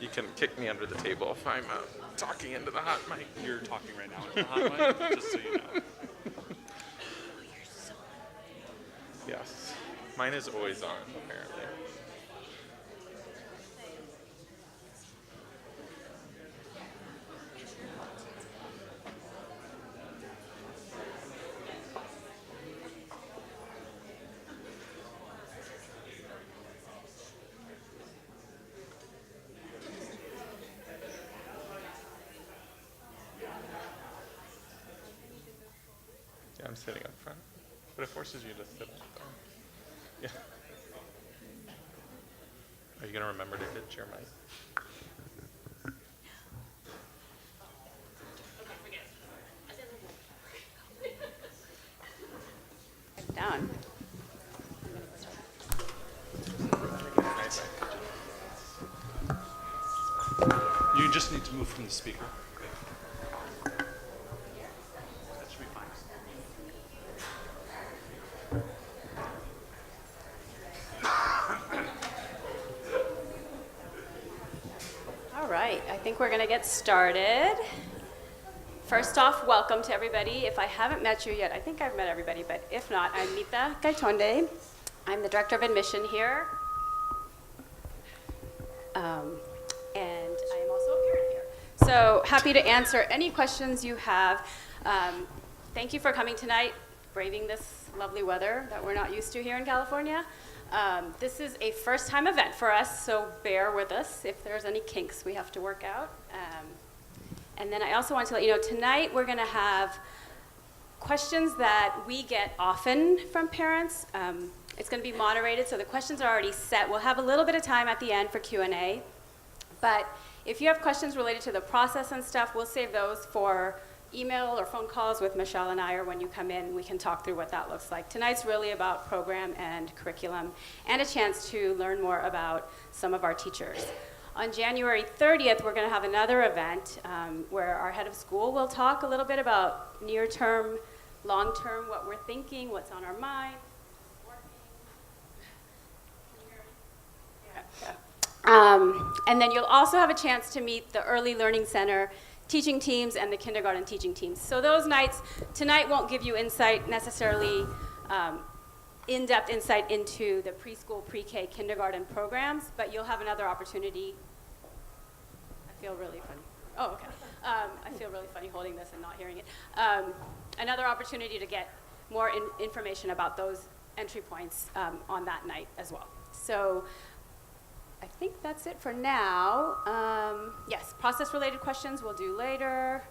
You can kick me under the table if I'm talking into the hot mic. You're talking right now into the hot mic, just so you know. Yes. Mine is always on, apparently. Yeah, I'm sitting up front. But it forces you to sit up front. Yeah. Are you going to remember to hit your mic? Down. You just need to move from the speaker. That should be fine. All right, I think we're going to get started. First off, welcome to everybody. If I haven't met you yet, I think I've met everybody, but if not, I'm Mita Gaitonde. I'm the Director of Admission here. And I am also a parent here. So happy to answer any questions you have. Thank you for coming tonight, braving this lovely weather that we're not used to here in California. This is a first-time event for us, so bear with us if there's any kinks we have to work out. And then I also want to let you know, tonight we're going to have questions that we get often from parents. It's going to be moderated, so the questions are already set. We'll have a little bit of time at the end for Q&A. But if you have questions related to the process and stuff, we'll save those for email or phone calls with Michelle and I, or when you come in, we can talk through what that looks like. Tonight's really about program and curriculum, and a chance to learn more about some of our teachers. On January 30th, we're going to have another event where our head of school will talk a little bit about near-term, long-term, what we're thinking, what's on our mind. And then you'll also have a chance to meet the Early Learning Center teaching teams and the kindergarten teaching teams. So those nights, tonight won't give you insight necessarily, in-depth insight into the preschool, pre-K, kindergarten programs, but you'll have another opportunity. I feel really funny. Oh, okay. I feel really funny holding this and not hearing it. Another opportunity to get more information about those entry points on that night as well. So I think that's it for now. Yes, process-related questions we'll do later.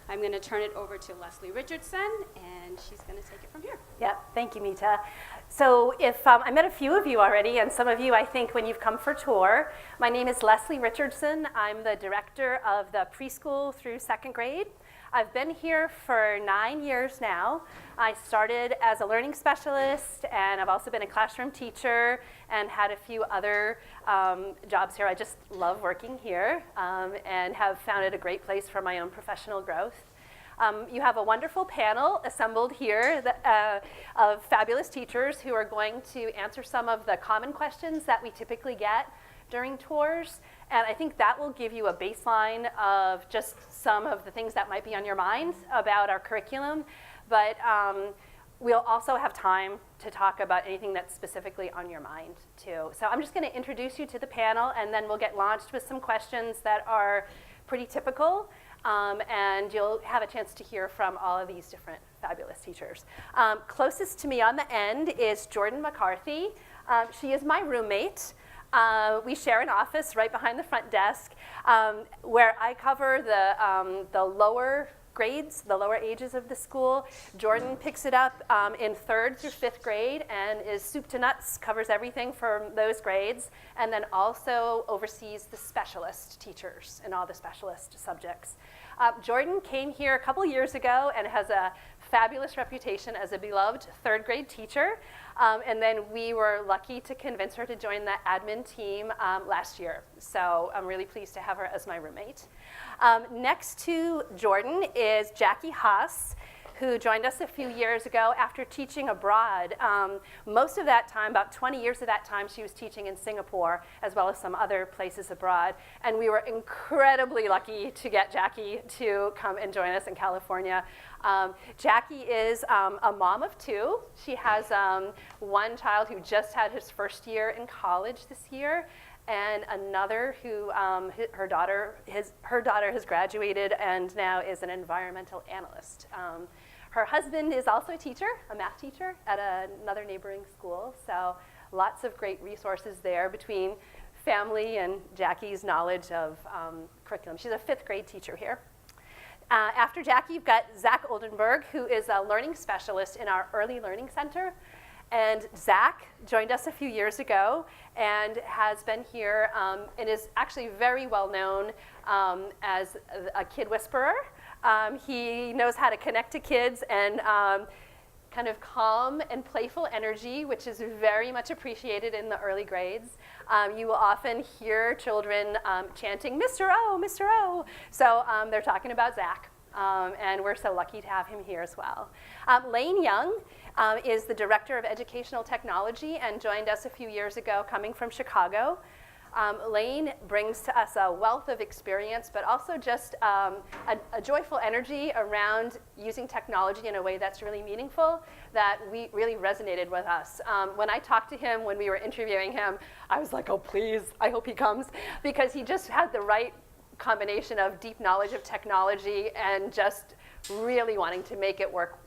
I'm going to turn it over to Leslie Richardson, and she's going to take it from here. Yep, thank you, Mita. So if I met a few of you already, and some of you, I think, when you've come for tour. My name is Leslie Richardson. I'm the director of the preschool through second grade. I've been here for 9 years now. I started as a learning specialist, and I've also been a classroom teacher and had a few other jobs here. I just love working here and have found it a great place for my own professional growth. You have a wonderful panel assembled here of fabulous teachers who are going to answer some of the common questions that we typically get during tours. And I think that will give you a baseline of just some of the things that might be on your mind about our curriculum. But we'll also have time to talk about anything that's specifically on your mind, too. So I'm just going to introduce you to the panel, and then we'll get launched with some questions that are pretty typical. And you'll have a chance to hear from all of these different fabulous teachers. Closest to me on the end is Jordan McCarthy. She is my roommate. We share an office right behind the front desk where I cover the lower grades, the lower ages of the school. Jordan picks it up in 3rd through 5th grade and is soup to nuts, covers everything from those grades, and then also oversees the specialist teachers in all the specialist subjects. Jordan came here a couple years ago and has a fabulous reputation as a beloved 3rd grade teacher. And then we were lucky to convince her to join the admin team last year. So I'm really pleased to have her as my roommate. Next to Jordan is Jackie Haas, who joined us a few years ago after teaching abroad. Most of that time, about 20 years of that time, she was teaching in Singapore, as well as some other places abroad. And we were incredibly lucky to get Jackie to come and join us in California. Jackie is a mom of 2. She has one child who just had his first year in college this year, and another who her daughter has graduated and now is an environmental analyst. Her husband is also a teacher, a math teacher at another neighboring school. So lots of great resources there between family and Jackie's knowledge of curriculum. She's a 5th grade teacher here. After Jackie, you've got Zach Oldenburg, who is a learning specialist in our Early Learning Center. And Zach joined us a few years ago and has been here and is actually very well known as a kid whisperer. He knows how to connect to kids and kind of calm and playful energy, which is very much appreciated in the early grades. You will often hear children chanting, "Mr. O, Mr. O." So they're talking about Zach. And we're so lucky to have him here as well. Lane Young is the Director of Educational Technology and joined us a few years ago coming from Chicago. Lane brings to us a wealth of experience, but also just a joyful energy around using technology in a way that's really meaningful that really resonated with us. When I talked to him when we were interviewing him, I was like, oh, please, I hope he comes, because he just had the right combination of deep knowledge of technology and just really wanting to make it work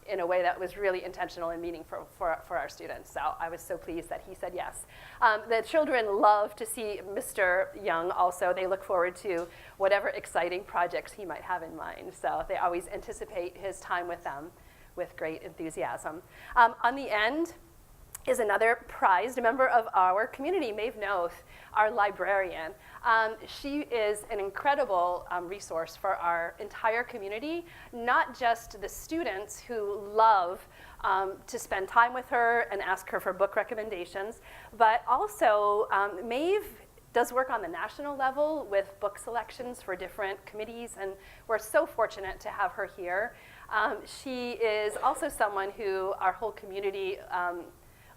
in a way that was really intentional and meaningful for our students. So I was so pleased that he said yes. The children love to see Mr. Young also. They look forward to whatever exciting projects he might have in mind. So they always anticipate his time with them with great enthusiasm. On the end is another prized member of our community, Maeve Noth, our librarian. She is an incredible resource for our entire community, not just the students who love to spend time with her and ask her for book recommendations, but also Maeve does work on the national level with book selections for different committees, and we're so fortunate to have her here. She is also someone who our whole community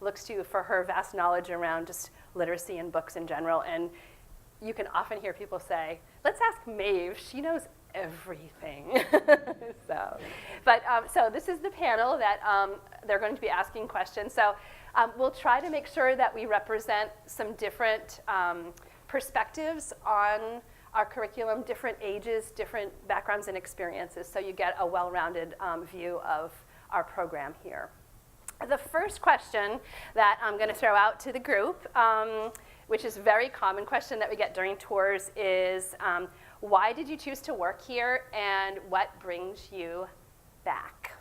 looks to for her vast knowledge around just literacy and books in general. And you can often hear people say, let's ask Maeve, she knows everything. So this is the panel that they're going to be asking questions. So we'll try to make sure that we represent some different perspectives on our curriculum, different ages, different backgrounds and experiences, so you get a well-rounded view of our program here. The first question that I'm going to throw out to the group, which is a very common question that we get during tours, is why did you choose to work here and what brings you back?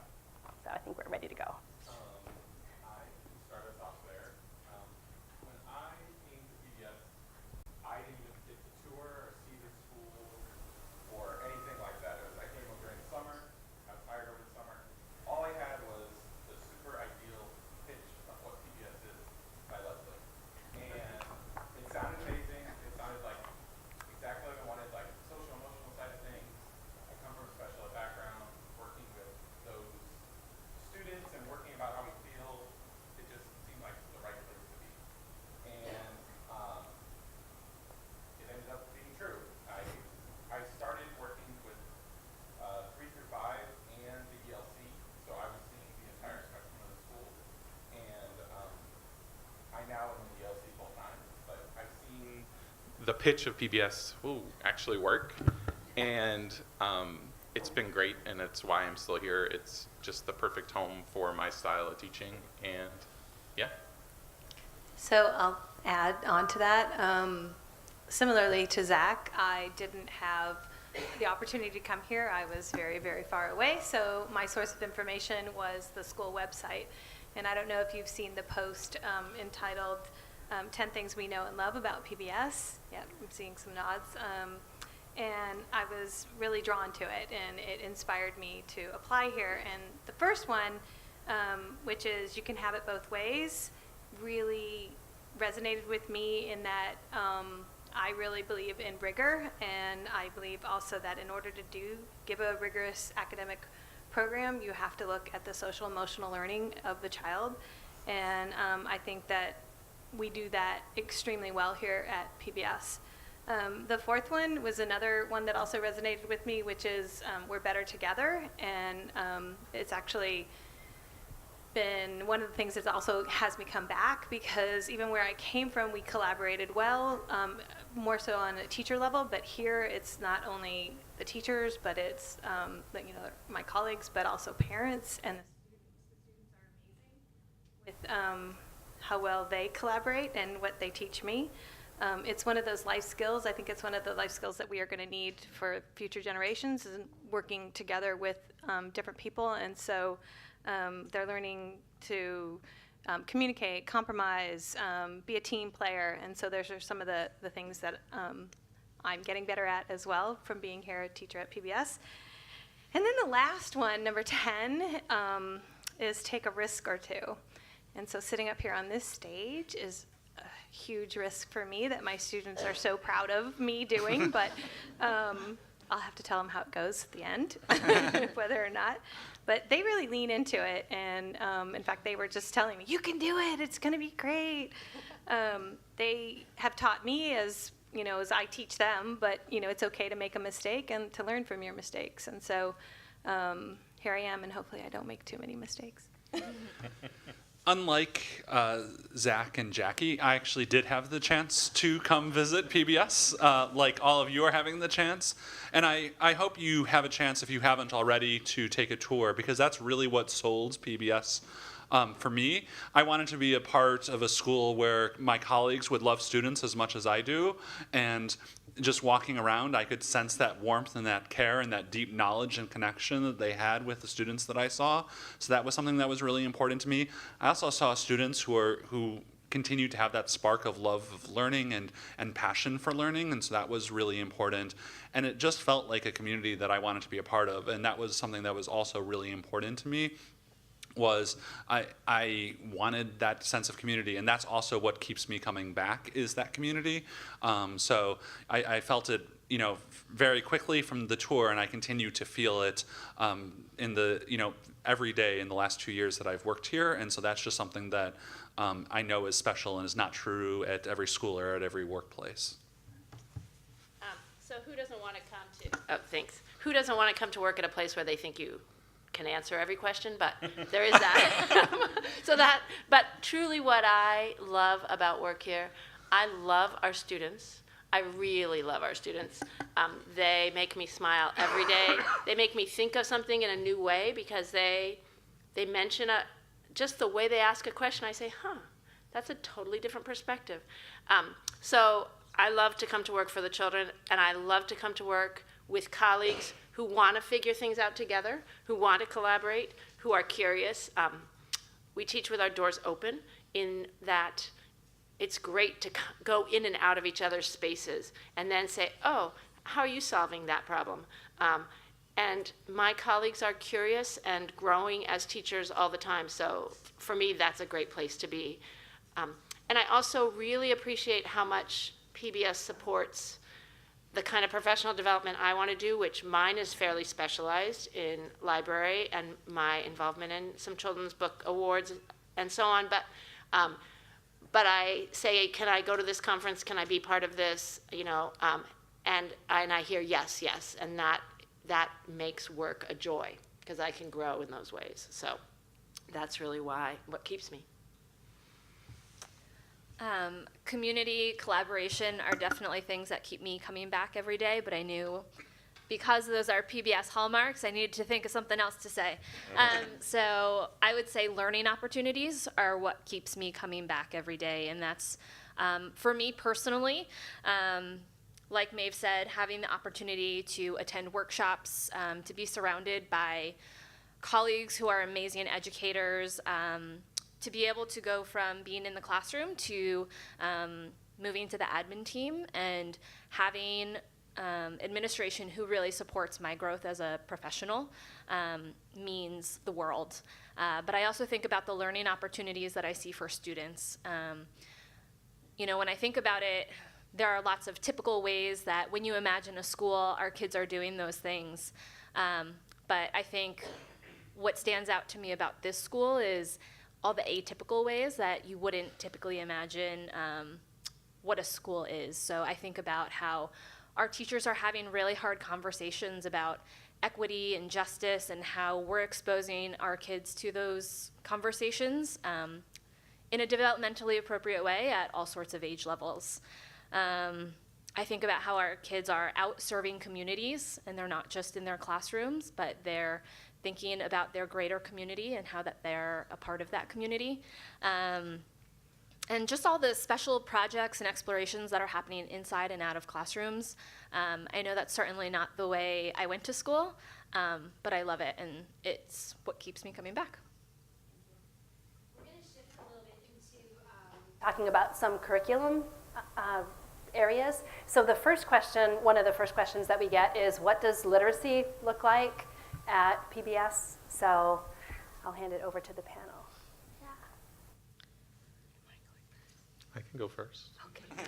So I think we're ready to go. I can start us off there. When I came to PBS, I didn't even get to tour or see the school or anything like that. I came over during the summer. I was hired over the summer. All I had was the super ideal pitch of what PBS is by Leslie. And it sounded amazing. It sounded like exactly what I wanted, like social emotional side of things. I come from a special ed background, working with those students and working about how we feel. It just seemed like the right place to be. And it ended up being true. I started working with 3 through 5 and the ELC, so I was seeing the entire spectrum of the school. And I now am in the ELC full time, but I've seen the pitch of PBS actually work, and it's been great, and it's why I'm still here. It's just the perfect home for my style of teaching, and yeah. So I'll add on to that. Similarly to Zach, I didn't have the opportunity to come here. I was very, very far away, so my source of information was the school website. And I don't know if you've seen the post entitled 10 Things We Know and Love About PBS. Yeah, I'm seeing some nods. And I was really drawn to it, and it inspired me to apply here. And the first one, which is you can have it both ways, really resonated with me in that I really believe in rigor, and I believe also that in order to give a rigorous academic program, you have to look at the social emotional learning of the child. And I think that we do that extremely well here at PBS. The fourth one was another one that also resonated with me, which is we're better together. And it's actually been one of the things that also has me come back, because even where I came from, we collaborated well, more so on a teacher level, but here it's not only the teachers, but it's my colleagues, but also parents, and the students are amazing with how well they collaborate and what they teach me. It's one of those life skills. I think it's one of the life skills that we are going to need for future generations, is working together with different people. And so they're learning to communicate, compromise, be a team player. And so those are some of the things that I'm getting better at as well from being here a teacher at PBS. And then the last one, number 10, is take a risk or two. And so sitting up here on this stage is a huge risk for me that my students are so proud of me doing, but I'll have to tell them how it goes at the end, whether or not. But they really lean into it, and in fact, they were just telling me, "You can do it. It's going to be great." They have taught me as I teach them, but it's okay to make a mistake and to learn from your mistakes. And so here I am, and hopefully I don't make too many mistakes. Unlike Zach and Jackie, I actually did have the chance to come visit PBS, like all of you are having the chance. And I hope you have a chance, if you haven't already, to take a tour, because that's really what sold PBS for me. I wanted to be a part of a school where my colleagues would love students as much as I do, and just walking around, I could sense that warmth and that care and that deep knowledge and connection that they had with the students that I saw. So that was something that was really important to me. I also saw students who continued to have that spark of love of learning and passion for learning, and so that was really important. And it just felt like a community that I wanted to be a part of, and that was something that was also really important to me. Was I wanted that sense of community, and that's also what keeps me coming back, is that community. So I felt it, very quickly from the tour, and I continue to feel it in the, every day in the last 2 years that I've worked here. And so that's just something that I know is special and is not true at every school or at every workplace. So who doesn't want to come to? Oh, thanks. Who doesn't want to come to work at a place where they think you can answer every question? But there is that. But truly, what I love about work here, I love our students. I really love our students. They make me smile every day. They make me think of something in a new way, because they mention just the way they ask a question. I say, that's a totally different perspective. So I love to come to work for the children, and I love to come to work with colleagues who want to figure things out together, who want to collaborate, who are curious. We teach with our doors open, in that it's great to go in and out of each other's spaces and then say, oh, how are you solving that problem? And my colleagues are curious and growing as teachers all the time. So for me, that's a great place to be. And I also really appreciate how much PBS supports the kind of professional development I want to do, which mine is fairly specialized in library and my involvement in some children's book awards and so on. But I say, can I go to this conference? Can I be part of this? And I hear yes, and that makes work a joy, because I can grow in those ways. So that's really what keeps me. Community, collaboration are definitely things that keep me coming back every day, but I knew because those are PBS hallmarks, I needed to think of something else to say. So I would say learning opportunities are what keeps me coming back every day, and that's, for me personally, like Maeve said, having the opportunity to attend workshops, to be surrounded by colleagues who are amazing educators, to be able to go from being in the classroom to moving to the admin team and having administration who really supports my growth as a professional means the world. But I also think about the learning opportunities that I see for students. When I think about it, there are lots of typical ways that when you imagine a school, our kids are doing those things. But I think what stands out to me about this school is all the atypical ways that you wouldn't typically imagine what a school is. So I think about how our teachers are having really hard conversations about equity and justice and how we're exposing our kids to those conversations in a developmentally appropriate way at all sorts of age levels. I think about how our kids are out serving communities, and they're not just in their classrooms, but they're thinking about their greater community and how that they're a part of that community. And just all the special projects and explorations that are happening inside and out of classrooms. I know that's certainly not the way I went to school, but I love it, and it's what keeps me coming back. We're going to shift a little bit into talking about some curriculum areas. So the first question, one of the first questions that we get is, what does literacy look like at PBS? So I'll hand it over to the panel. I can go first. Okay.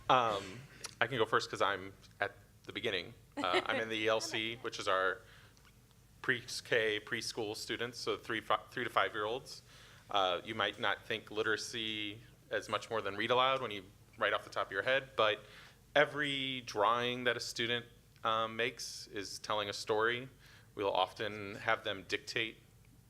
I can go first because I'm at the beginning. I'm in the ELC, which is our pre-K, preschool students, so 3 to 5 year olds. You might not think literacy as much more than read aloud when you right off the top of your head, but every drawing that a student makes is telling a story. We'll often have them dictate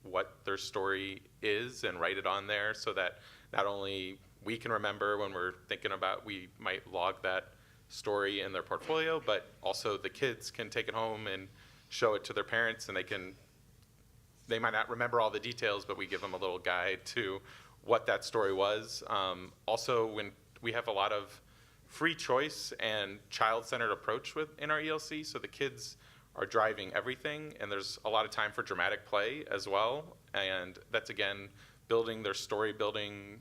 what their story is and write it on there so that not only we can remember when we're thinking about, we might log that story in their portfolio, but also the kids can take it home and show it to their parents, and they might not remember all the details, but we give them a little guide to what that story was. Also, when we have a lot of free choice and child-centered approach in our ELC, so the kids are driving everything, and there's a lot of time for dramatic play as well, and that's, again, building their story building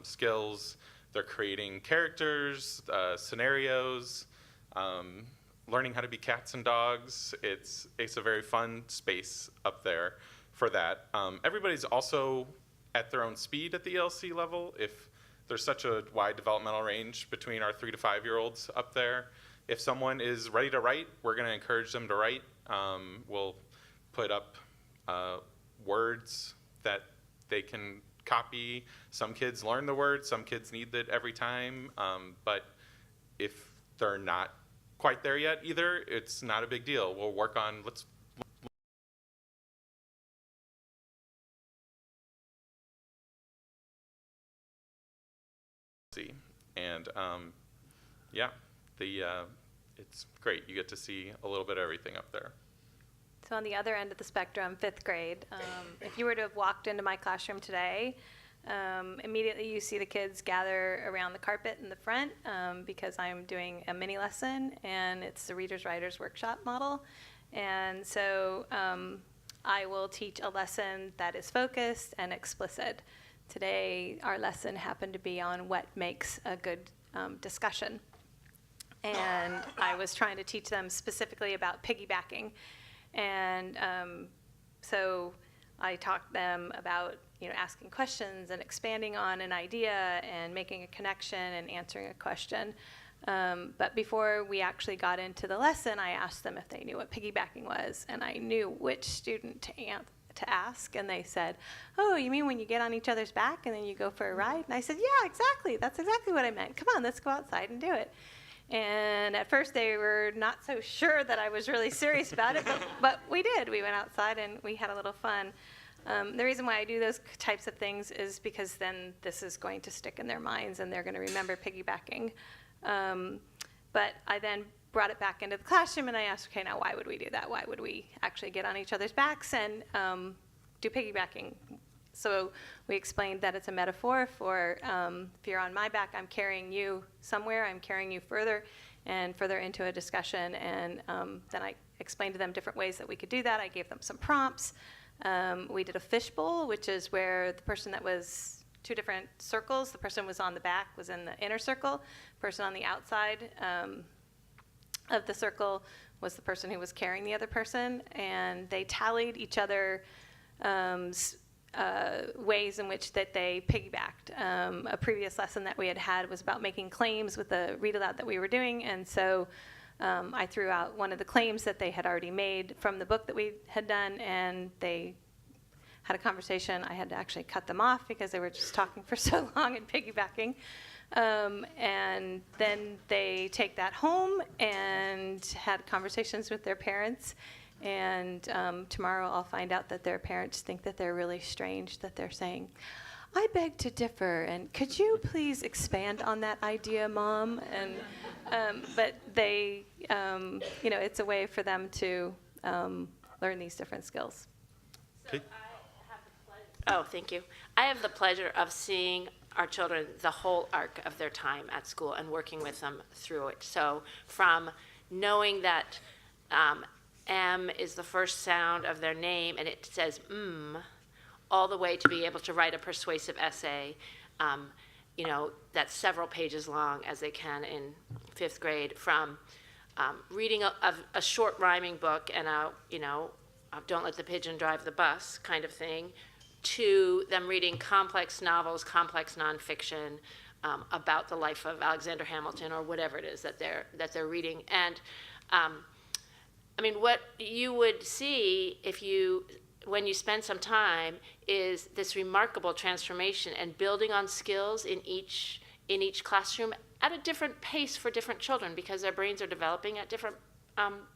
skills. They're creating characters, scenarios, learning how to be cats and dogs. It's a very fun space up there for that. Everybody's also at their own speed at the ELC level. If there's such a wide developmental range between our 3 to 5 year olds up there, if someone is ready to write, we're going to encourage them to write. We'll put up words that they can copy. Some kids learn the words, some kids need it every time, but if they're not quite there yet either, it's not a big deal. We'll work on, see. And yeah, it's great. You get to see a little bit of everything up there. So on the other end of the spectrum, 5th grade, if you were to have walked into my classroom today, immediately you see the kids gather around the carpet in the front because I'm doing a mini lesson, and it's the Readers Writers Workshop model. And so I will teach a lesson that is focused and explicit. Today, our lesson happened to be on what makes a good discussion. And I was trying to teach them specifically about piggybacking. And so I taught them about asking questions and expanding on an idea and making a connection and answering a question. But before we actually got into the lesson, I asked them if they knew what piggybacking was, and I knew which student to ask, and they said, "Oh, you mean when you get on each other's back and then you go for a ride?" And I said, "Yeah, exactly. That's exactly what I meant. Come on, let's go outside and do it." And at first they were not so sure that I was really serious about it, but we did. We went outside and we had a little fun. The reason why I do those types of things is because then this is going to stick in their minds and they're going to remember piggybacking. But I then brought it back into the classroom and I asked, okay, now why would we do that? Why would we actually get on each other's backs and do piggybacking? So we explained that it's a metaphor for if you're on my back, I'm carrying you somewhere, I'm carrying you further and further into a discussion. And then I explained to them different ways that we could do that. I gave them some prompts. We did a fishbowl, which is where the person that was 2 different circles, the person was on the back was in the inner circle, the person on the outside of the circle was the person who was carrying the other person, and they tallied each other ways in which that they piggybacked. A previous lesson that we had was about making claims with the read aloud that we were doing, and so I threw out one of the claims that they had already made from the book that we had done, and they had a conversation. I had to actually cut them off because they were just talking for so long and piggybacking. And then they take that home and had conversations with their parents. And tomorrow I'll find out that their parents think that they're really strange, that they're saying, "I beg to differ, and could you please expand on that idea, Mom?" And but they, it's a way for them to learn these different skills. Okay. Oh, thank you. I have the pleasure of seeing our children the whole arc of their time at school and working with them through it. So from knowing that M is the first sound of their name and it says all the way to be able to write a persuasive essay, that's several pages long as they can in 5th grade, from reading a short rhyming book and Don't Let the Pigeon Drive the Bus kind of thing, to them reading complex novels, complex nonfiction about the life of Alexander Hamilton or whatever it is that they're reading. And what you would see when you spend some time is this remarkable transformation and building on skills in each classroom at a different pace for different children, because their brains are developing at different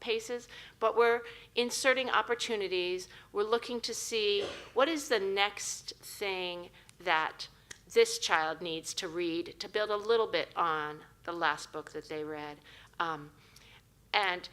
paces, but we're inserting opportunities. We're looking to see what is the next thing that this child needs to read to build a little bit on the last book that they read. And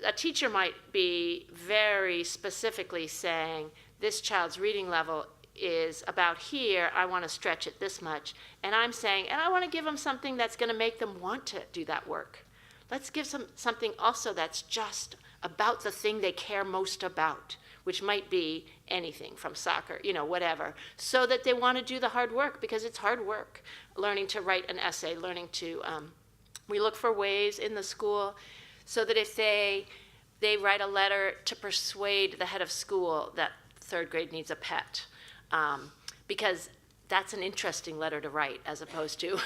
a teacher might be very specifically saying, this child's reading level is about here, I want to stretch it this much. And I'm saying, and I want to give them something that's going to make them want to do that work. Let's give them something also that's just about the thing they care most about, which might be anything from soccer, whatever, so that they want to do the hard work, because it's hard work. Learning to write an essay, learning to, we look for ways in the school so that if they write a letter to persuade the head of school that 3rd grade needs a pet, because that's an interesting letter to write, as opposed to,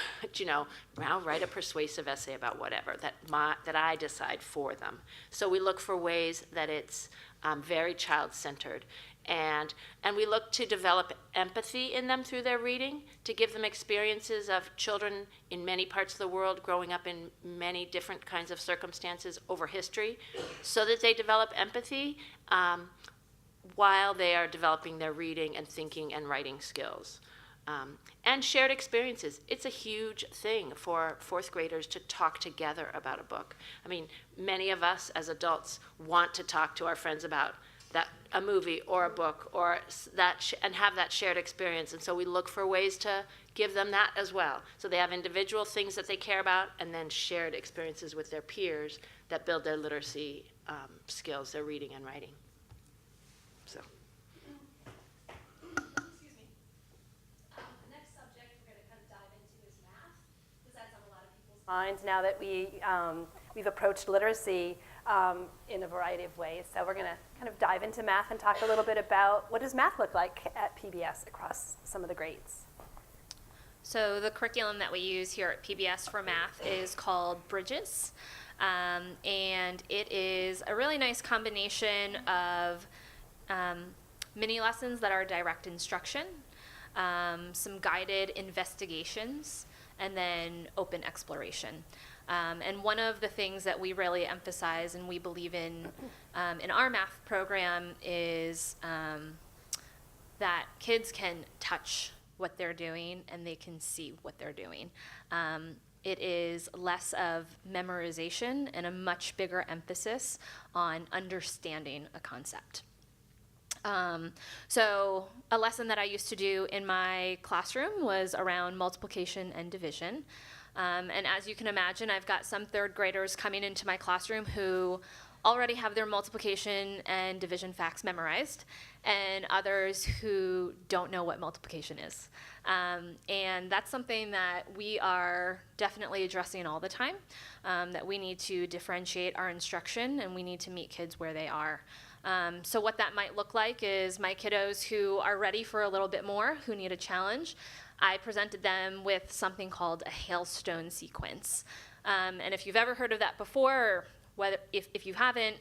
now write a persuasive essay about whatever that I decide for them. So we look for ways that it's very child-centered. And we look to develop empathy in them through their reading, to give them experiences of children in many parts of the world growing up in many different kinds of circumstances over history, so that they develop empathy while they are developing their reading and thinking and writing skills. And shared experiences. It's a huge thing for 4th graders to talk together about a book. Many of us as adults want to talk to our friends about a movie or a book or and have that shared experience. And so we look for ways to give them that as well. So they have individual things that they care about, and then shared experiences with their peers that build their literacy skills, their reading and writing. So. Minds now that we've approached literacy in a variety of ways. So we're going to kind of dive into math and talk a little bit about what does math look like at PBS across some of the grades. So the curriculum that we use here at PBS for math is called Bridges. And it is a really nice combination of mini lessons that are direct instruction, some guided investigations, and then open exploration. And one of the things that we really emphasize and we believe in our math program is that kids can touch what they're doing and they can see what they're doing. It is less of memorization and a much bigger emphasis on understanding a concept. So a lesson that I used to do in my classroom was around multiplication and division. And as you can imagine, I've got some 3rd graders coming into my classroom who already have their multiplication and division facts memorized, and others who don't know what multiplication is. And that's something that we are definitely addressing all the time, that we need to differentiate our instruction and we need to meet kids where they are. So what that might look like is my kiddos who are ready for a little bit more, who need a challenge, I presented them with something called a hailstone sequence. And if you've ever heard of that before, or if you haven't,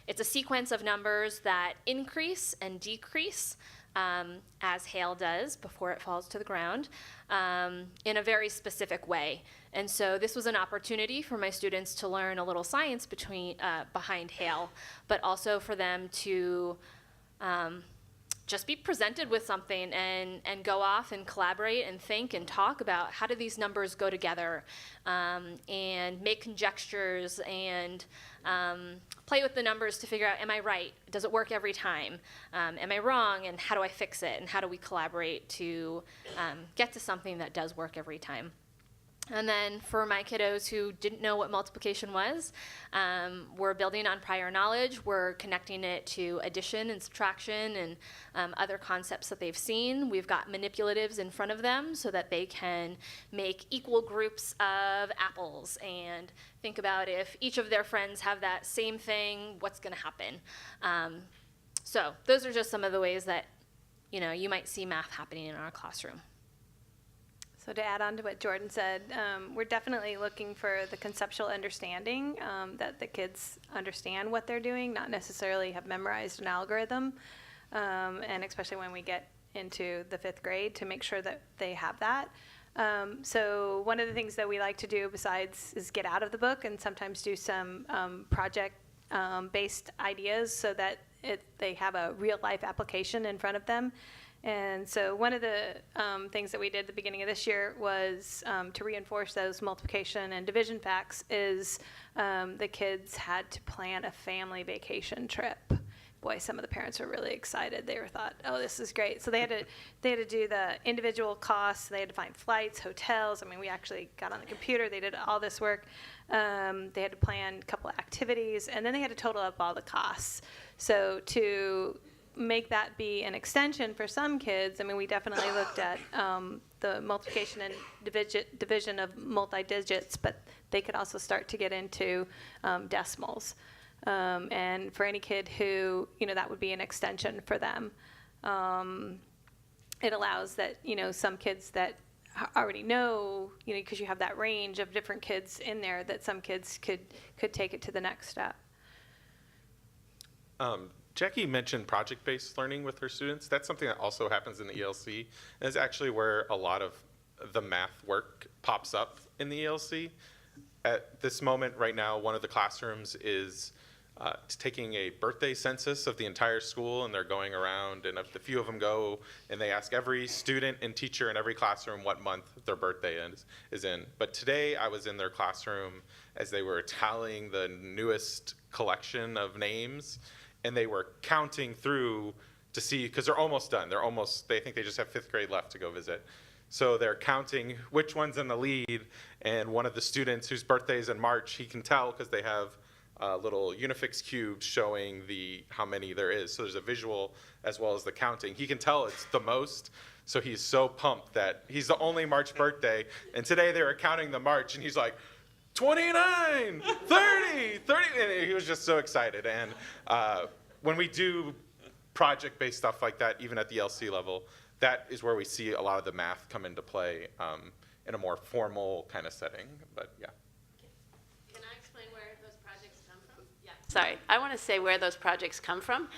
it's a sequence of numbers that increase and decrease as hail does before it falls to the ground, in a very specific way. And so this was an opportunity for my students to learn a little science behind hail, but also for them to just be presented with something and go off and collaborate and think and talk about how do these numbers go together, and make conjectures and play with the numbers to figure out, am I right? Does it work every time? Am I wrong? And how do I fix it? And how do we collaborate to get to something that does work every time? And then for my kiddos who didn't know what multiplication was, we're building on prior knowledge. We're connecting it to addition and subtraction and other concepts that they've seen. We've got manipulatives in front of them so that they can make equal groups of apples and think about if each of their friends have that same thing, what's going to happen. So those are just some of the ways that you might see math happening in our classroom. So to add on to what Jordan said, we're definitely looking for the conceptual understanding, that the kids understand what they're doing, not necessarily have memorized an algorithm, and especially when we get into the 5th grade, to make sure that they have that. So one of the things that we like to do besides is get out of the book and sometimes do some project-based ideas so that they have a real-life application in front of them. And so one of the things that we did at the beginning of this year was to reinforce those multiplication and division facts is the kids had to plan a family vacation trip. Boy, some of the parents were really excited. They thought, oh, this is great. So they had to do the individual costs. They had to find flights, hotels. I mean, we actually got on the computer. They did all this work. They had to plan a couple of activities, and then they had to total up all the costs. So to make that be an extension for some kids, I mean, we definitely looked at the multiplication and division of multi-digits, but they could also start to get into decimals. And for any kid who, that would be an extension for them. It allows that, some kids that already know, because you have that range of different kids in there, that some kids could take it to the next step. Jackie mentioned project-based learning with her students. That's something that also happens in the ELC. And it's actually where a lot of the math work pops up in the ELC. At this moment right now, one of the classrooms is taking a birthday census of the entire school, and they're going around, and a few of them go, and they ask every student and teacher in every classroom what month their birthday is in. But today I was in their classroom as they were tallying the newest collection of names, and they were counting through to see, because they're almost done. They think they just have 5th grade left to go visit. So they're counting which one's in the lead, and one of the students whose birthday is in March, he can tell because they have little Unifix cubes showing how many there is. So there's a visual as well as the counting. He can tell it's the most, so he's so pumped that he's the only March birthday. And today they were counting the March, and he's like, 29, 30, and he was just so excited. And when we do project-based stuff like that, even at the LC level, that is where we see a lot of the math come into play in a more formal kind of setting. But yeah. Can I explain where those projects come from? Yeah. Sorry, I want to say where those projects come from.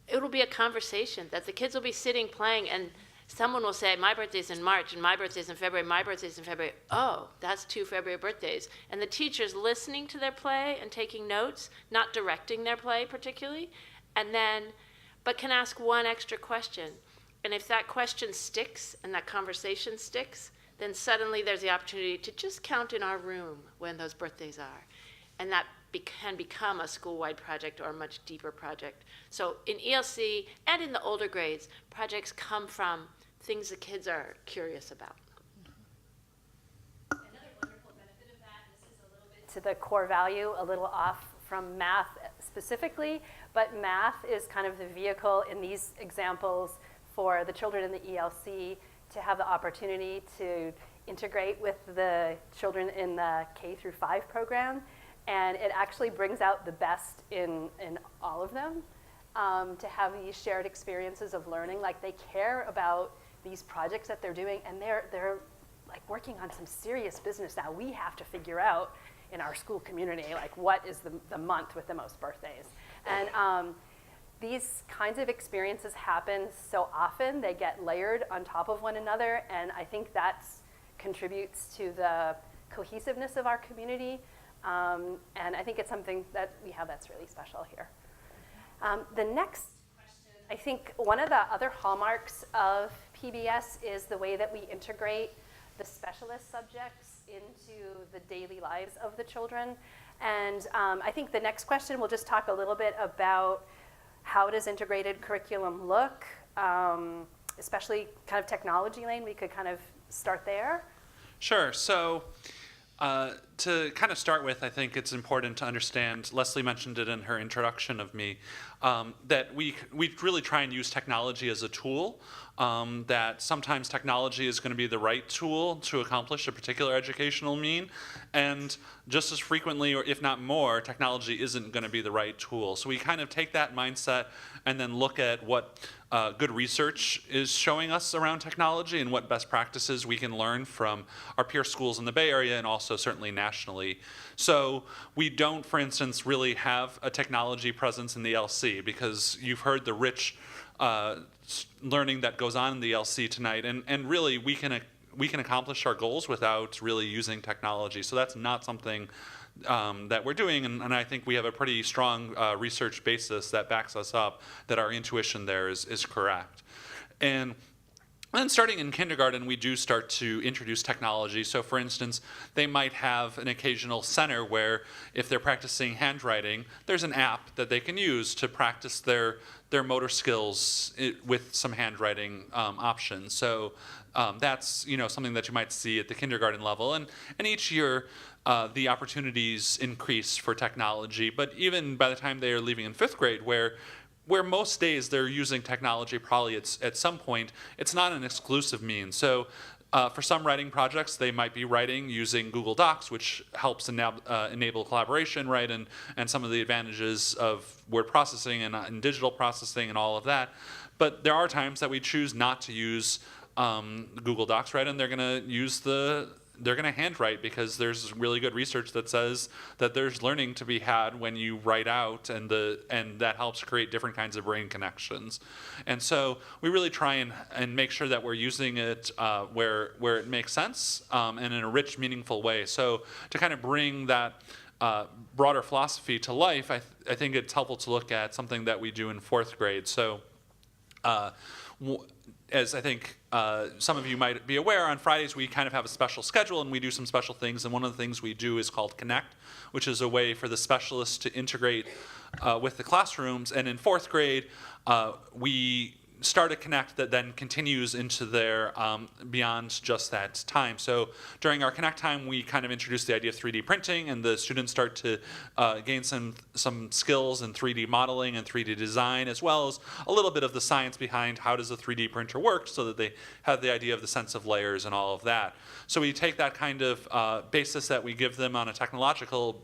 It'll be a conversation that the kids will be sitting playing, and someone will say, my birthday's in March, and my birthday's in February, my birthday's in February. Oh, that's 2 February birthdays. And the teacher's listening to their play and taking notes, not directing their play particularly, but can ask one extra question. And if that question sticks and that conversation sticks, then suddenly there's the opportunity to just count in our room when those birthdays are. And that can become a school-wide project or a much deeper project. So in ELC and in the older grades, projects come from things the kids are curious about. Another wonderful benefit of that, this is a little bit to the core value, a little off from math specifically, but math is kind of the vehicle in these examples for the children in the ELC to have the opportunity to integrate with the children in the K through 5 program. And it actually brings out the best in all of them to have these shared experiences of learning. Like, they care about these projects that they're doing, and they're like working on some serious business now. We have to figure out in our school community, like, what is the month with the most birthdays. And these kinds of experiences happen so often, they get layered on top of one another, and I think that contributes to the cohesiveness of our community, and I think it's something that we have that's really special here. The next question, I think one of the other hallmarks of PBS is the way that we integrate the specialist subjects into the daily lives of the children. And I think the next question, we'll just talk a little bit about how does integrated curriculum look, especially kind of technology lane. We could kind of start there. Sure. So to kind of start with, I think it's important to understand, Leslie mentioned it in her introduction of me, that we really try and use technology as a tool, that sometimes technology is going to be the right tool to accomplish a particular educational mean, and just as frequently, or if not more, technology isn't going to be the right tool. So we kind of take that mindset and then look at what good research is showing us around technology and what best practices we can learn from our peer schools in the Bay Area and also certainly nationally. So we don't, for instance, really have a technology presence in the LC because you've heard the rich learning that goes on in the LC tonight, and really we can accomplish our goals without really using technology. So that's not something that we're doing, and I think we have a pretty strong research basis that backs us up that our intuition there is correct. And then starting in kindergarten, we do start to introduce technology. So for instance, they might have an occasional center where if they're practicing handwriting, there's an app that they can use to practice their motor skills with some handwriting options. So that's something that you might see at the kindergarten level. And each year, the opportunities increase for technology. But even by the time they are leaving in 5th grade, where most days they're using technology probably at some point, it's not an exclusive means. So for some writing projects, they might be writing using Google Docs, which helps enable collaboration, right, and some of the advantages of word processing and digital processing and all of that. But there are times that we choose not to use Google Docs, right, and they're going to handwrite because there's really good research that says that there's learning to be had when you write out, and that helps create different kinds of brain connections. And so we really try and make sure that we're using it where it makes sense and in a rich, meaningful way. So to kind of bring that broader philosophy to life, I think it's helpful to look at something that we do in 4th grade. So as I think some of you might be aware, on Fridays we kind of have a special schedule and we do some special things, and one of the things we do is called Connect, which is a way for the specialists to integrate with the classrooms. And in 4th grade, we start a Connect that then continues into their beyond just that time. So during our Connect time, we kind of introduce the idea of 3D printing, and the students start to gain some skills in 3D modeling and 3D design, as well as a little bit of the science behind how does a 3D printer work, so that they have the idea of the sense of layers and all of that. So we take that kind of basis that we give them on a technological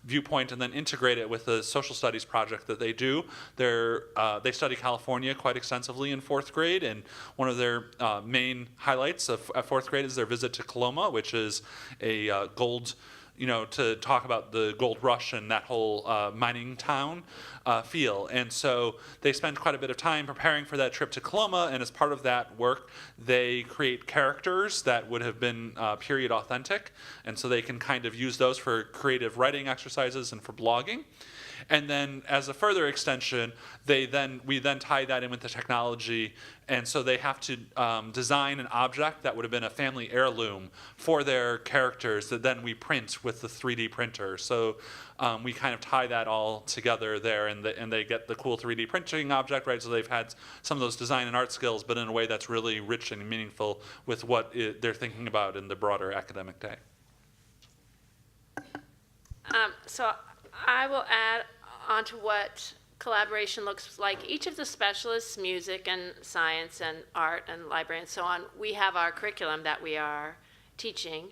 viewpoint and then integrate it with the social studies project that they do. They study California quite extensively in 4th grade, and one of their main highlights at 4th grade is their visit to Coloma, which is a gold, to talk about the gold rush and that whole mining town feel. And so they spend quite a bit of time preparing for that trip to Coloma, and as part of that work, they create characters that would have been period authentic, and so they can kind of use those for creative writing exercises and for blogging. And then as a further extension, we then tie that in with the technology, and so they have to design an object that would have been a family heirloom for their characters that then we print with the 3D printer. So we kind of tie that all together there, and they get the cool 3D printing object, right? So they've had some of those design and art skills, but in a way that's really rich and meaningful with what they're thinking about in the broader academic day. So I will add on to what collaboration looks like. Each of the specialists, music and science and art and library and so on, we have our curriculum that we are teaching,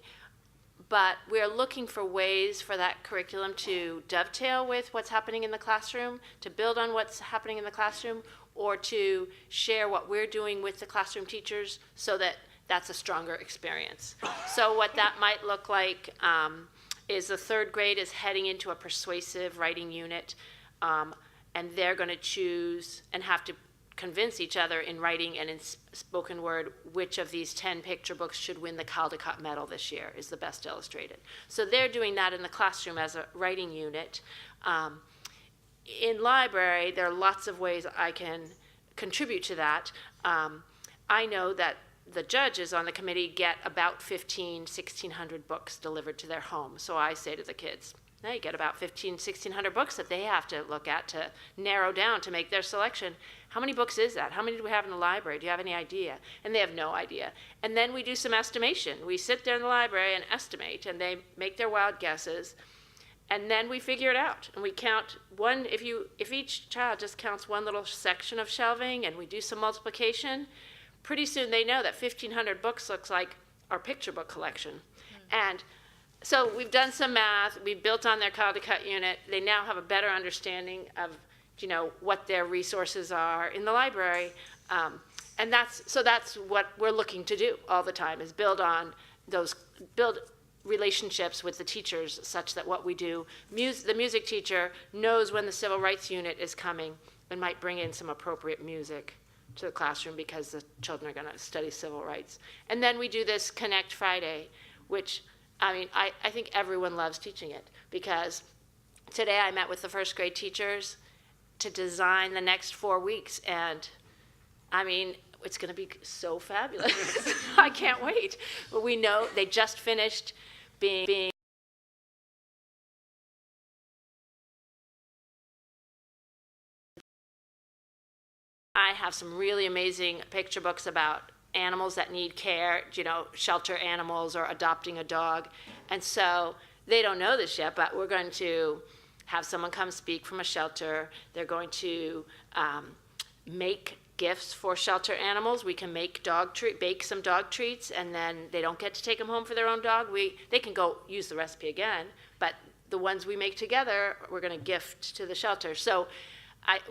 but we're looking for ways for that curriculum to dovetail with what's happening in the classroom, to build on what's happening in the classroom, or to share what we're doing with the classroom teachers so that that's a stronger experience. So what that might look like is the 3rd grade is heading into a persuasive writing unit. and they're going to choose and have to convince each other in writing and in spoken word which of these 10 picture books should win the Caldecott Medal this year, is the best illustrated. So they're doing that in the classroom as a writing unit. In library, there are lots of ways I can contribute to that. I know that the judges on the committee get about 1,600 books delivered to their home. So I say to the kids, they get about 1,600 books that they have to look at to narrow down to make their selection. How many books is that? How many do we have in the library? Do you have any idea? And they have no idea. And then we do some estimation. We sit there in the library and estimate, and they make their wild guesses. And then we figure it out, and we count one. If each child just counts one little section of shelving, and we do some multiplication, pretty soon they know that 1,500 books looks like our picture book collection. And so we've done some math. We built on their Caldecott unit. They now have a better understanding of, what their resources are in the library, and that's what we're looking to do all the time, is build relationships with the teachers such that what we do, the music teacher knows when the civil rights unit is coming and might bring in some appropriate music to the classroom because the children are going to study civil rights. And then we do this Connect Friday, which, I think everyone loves teaching it, because today I met with the first grade teachers to design the next 4 weeks, and it's going to be so fabulous. I can't wait. But we know they just finished being I have some really amazing picture books about animals that need care, shelter animals or adopting a dog. And so they don't know this yet, but we're going to have someone come speak from a shelter. They're going to make gifts for shelter animals. We can bake some dog treats, and then they don't get to take them home for their own dog. They can go use the recipe again, but the ones we make together, we're going to gift to the shelter. So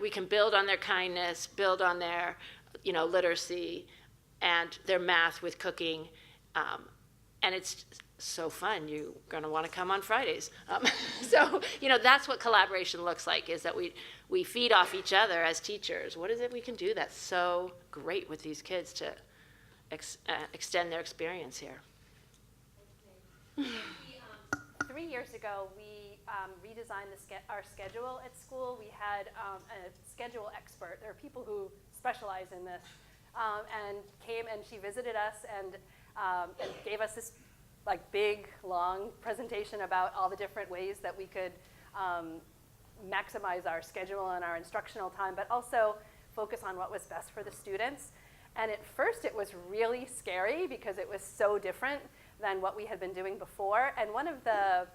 we can build on their kindness, build on their, literacy, and their math with cooking, and it's so fun. You're going to want to come on Fridays. So, that's what collaboration looks like, is that we feed off each other as teachers. What is it we can do that's so great with these kids to extend their experience here? 3 years ago, we redesigned our schedule at school. We had a schedule expert. There are people who specialize in this, and came and she visited us and gave us this big, long presentation about all the different ways that we could maximize our schedule and our instructional time, but also focus on what was best for the students. And at first it was really scary because it was so different than what we had been doing before. And one of the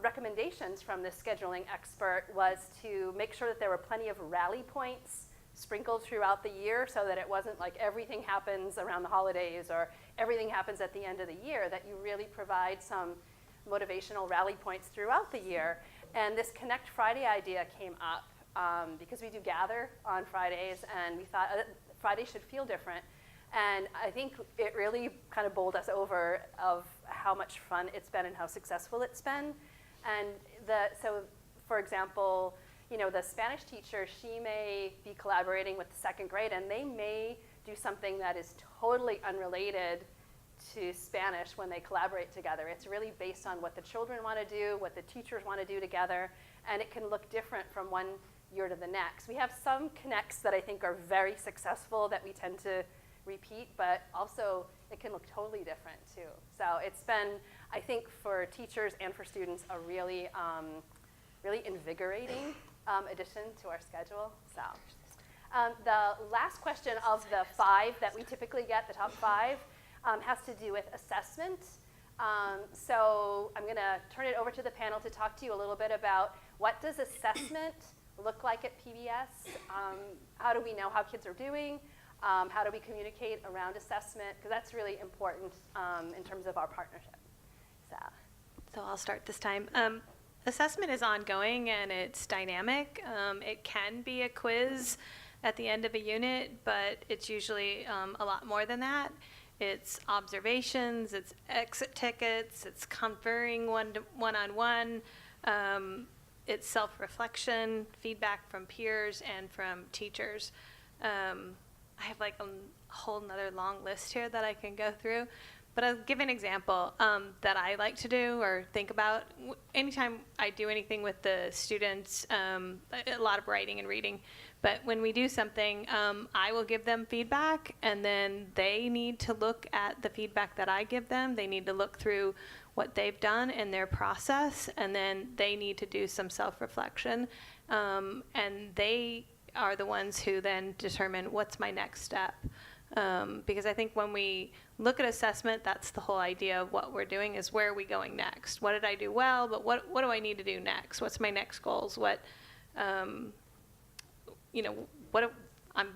recommendations from this scheduling expert was to make sure that there were plenty of rally points sprinkled throughout the year, so that it wasn't like everything happens around the holidays or everything happens at the end of the year, that you really provide some motivational rally points throughout the year. And this Connect Friday idea came up because we do gather on Fridays, and we thought Friday should feel different. And I think it really kind of bowled us over of how much fun it's been and how successful it's been. And so, for example, the Spanish teacher, she may be collaborating with the second grade, and they may do something that is totally unrelated to Spanish when they collaborate together. It's really based on what the children want to do, what the teachers want to do together, and it can look different from one year to the next. We have some connects that I think are very successful that we tend to repeat, but also it can look totally different too. So it's been, I think, for teachers and for students, a really, really invigorating addition to our schedule. So the last question of the 5 that we typically get, the top 5, has to do with assessment. So I'm going to turn it over to the panel to talk to you a little bit about what does assessment look like at PBS? How do we know how kids are doing? How do we communicate around assessment? Because that's really important in terms of our partnership. So I'll start this time. Assessment is ongoing and it's dynamic. It can be a quiz at the end of a unit, but it's usually a lot more than that. It's observations, it's exit tickets, it's conferring one-on-one. it's self-reflection, feedback from peers, and from teachers. I have like a whole nother long list here that I can go through, but I'll give an example that I like to do or think about. Anytime I do anything with the students, a lot of writing and reading, but when we do something, I will give them feedback, and then they need to look at the feedback that I give them. They need to look through what they've done in their process, and then they need to do some self-reflection, and they are the ones who then determine what's my next step. Because I think when we look at assessment, that's the whole idea of what we're doing, is where are we going next? What did I do well, but what do I need to do next? What's my next goals? I'm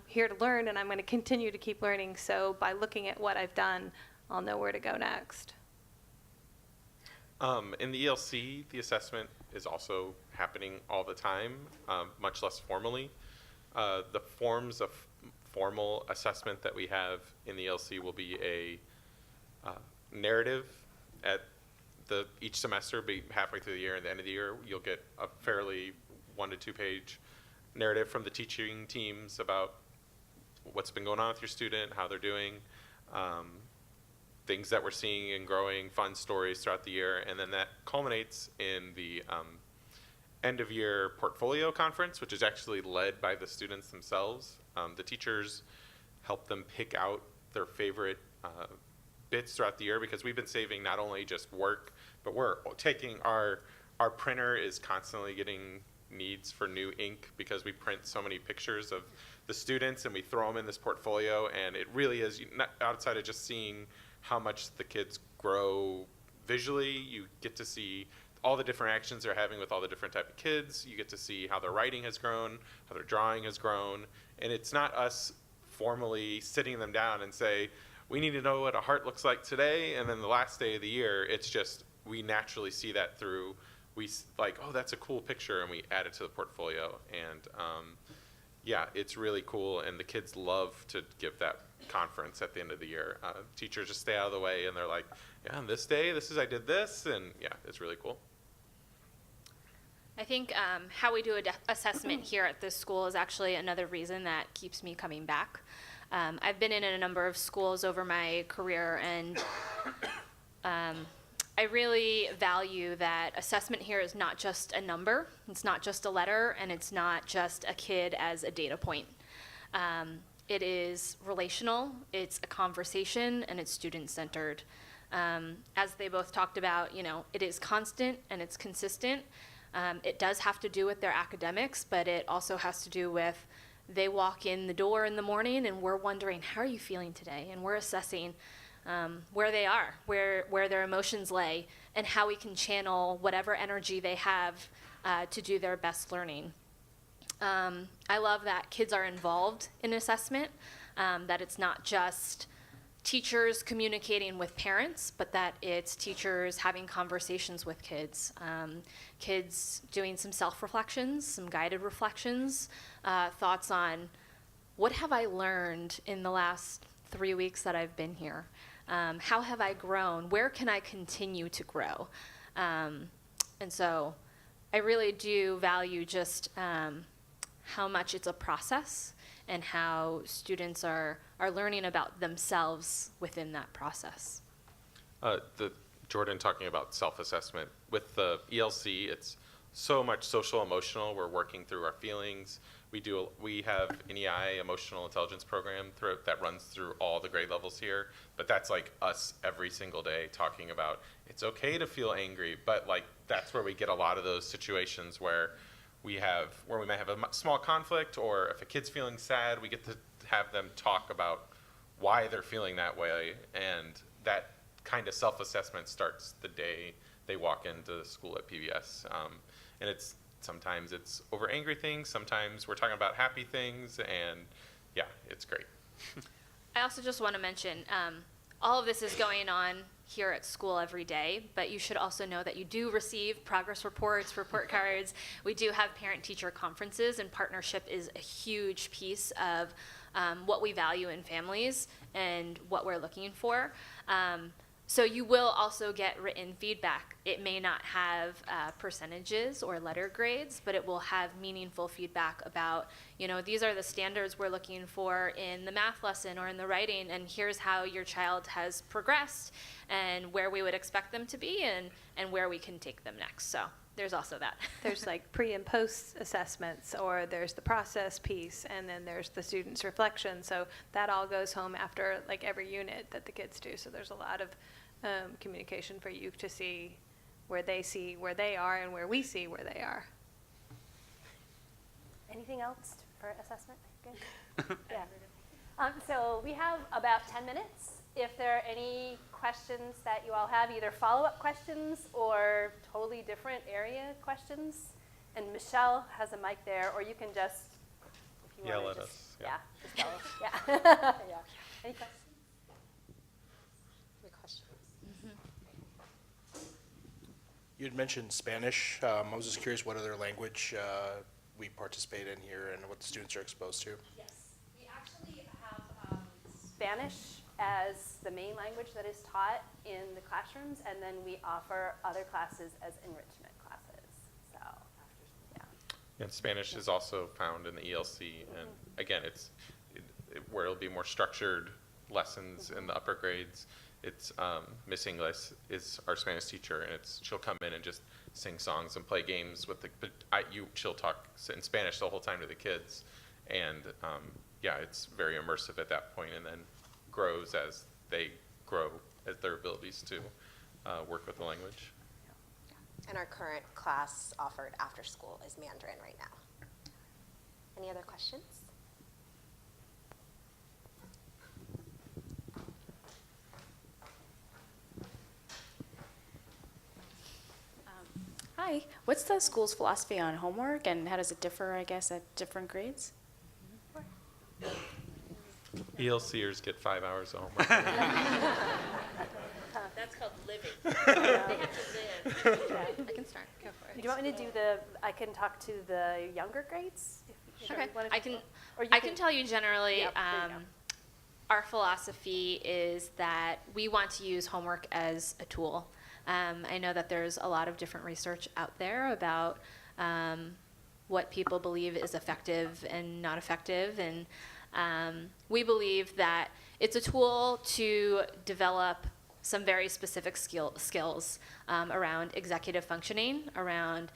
here to learn, and I'm going to continue to keep learning. So by looking at what I've done, I'll know where to go next. In the ELC, the assessment is also happening all the time, much less formally. The forms of formal assessment that we have in the ELC will be a narrative at each semester, be halfway through the year and the end of the year. You'll get a fairly 1 to 2 page narrative from the teaching teams about what's been going on with your student, how they're doing, things that we're seeing and growing, fun stories throughout the year, and then that culminates in the end of year portfolio conference, which is actually led by the students themselves. The teachers help them pick out their favorite bits throughout the year, because we've been saving not only just work, but we're taking our printer is constantly getting needs for new ink, because we print so many pictures of the students and we throw them in this portfolio, and it really is, not outside of just seeing how much the kids grow visually, you get to see all the different actions they're having with all the different type of kids. You get to see how their writing has grown, how their drawing has grown, and it's not us formally sitting them down and say, we need to know what a heart looks like today, and then the last day of the year, it's just, we naturally see that through, we like, oh, that's a cool picture, and we add it to the portfolio, and yeah, it's really cool, and the kids love to give that conference at the end of the year. Teachers just stay out of the way, and they're like, yeah, on this day, I did this, and yeah, it's really cool. I think how we do assessment here at this school is actually another reason that keeps me coming back. I've been in a number of schools over my career, and I really value that assessment here is not just a number, it's not just a letter, and it's not just a kid as a data point. It is relational, it's a conversation, and it's student-centered. As they both talked about, it is constant and it's consistent. It does have to do with their academics, but it also has to do with they walk in the door in the morning and we're wondering, how are you feeling today? And we're assessing where they are, where their emotions lay, and how we can channel whatever energy they have to do their best learning. I love that kids are involved in assessment, that it's not just teachers communicating with parents, but that it's teachers having conversations with kids. Kids doing some self-reflections, some guided reflections, thoughts on what have I learned in the last 3 weeks that I've been here? How have I grown? Where can I continue to grow? And so I really do value just how much it's a process and how students are learning about themselves within that process. Jordan talking about self-assessment. With the ELC, it's so much social emotional. We're working through our feelings. We have an EI, emotional intelligence program that runs through all the grade levels here, but that's like us every single day talking about it's okay to feel angry, but like that's where we get a lot of those situations where we might have a small conflict, or if a kid's feeling sad, we get to have them talk about why they're feeling that way, and that kind of self-assessment starts the day they walk into school at PBS. And sometimes it's over angry things, sometimes we're talking about happy things, and yeah, it's great. I also just want to mention, all of this is going on here at school every day, but you should also know that you do receive progress reports, report cards. We do have parent-teacher conferences, and partnership is a huge piece of what we value in families and what we're looking for. So you will also get written feedback. It may not have percentages or letter grades, but it will have meaningful feedback about, these are the standards we're looking for in the math lesson or in the writing, and here's how your child has progressed and where we would expect them to be and where we can take them next. So there's also that. There's like pre and post assessments, or there's the process piece, and then there's the student's reflection. So that all goes home after like every unit that the kids do. So there's a lot of communication for you to see where they are and where we see where they are. Anything else for assessment? Good? Yeah. So we have about 10 minutes. If there are any questions that you all have, either follow-up questions or totally different area questions, and Michelle has a mic there, or you can just, if you Yell want at to us, just, yeah. just tell us. Yeah. Yeah. Any questions? You had mentioned Spanish. I was just curious what other language we participate in here and what the students are exposed to. Yes. We actually have Spanish as the main language that is taught in the classrooms, and then we offer other classes as enrichment classes. So, yeah. And Spanish is also found in the ELC, and again, it's where it'll be more structured lessons in the upper grades. It's Miss Ingles is our Spanish teacher, and she'll come in and just sing songs and play games with she'll talk in Spanish the whole time to the kids, and yeah, it's very immersive at that point, and then grows as they grow as their abilities to work with the language. And our current class offered after school is Mandarin right now. Any other questions? Hi, what's the school's philosophy on homework, and how does it differ, I guess, at different grades? ELCers get 5 hours of homework. That's called living. They have to live. I can start. Go for it. Do you want me to do I can talk to the younger grades? If Okay, you wanna- I can. or you I can tell you generally. Yep, there you go. Our philosophy is that we want to use homework as a tool. I know that there's a lot of different research out there about what people believe is effective and not effective, and we believe that it's a tool to develop some very specific skills around executive functioning, around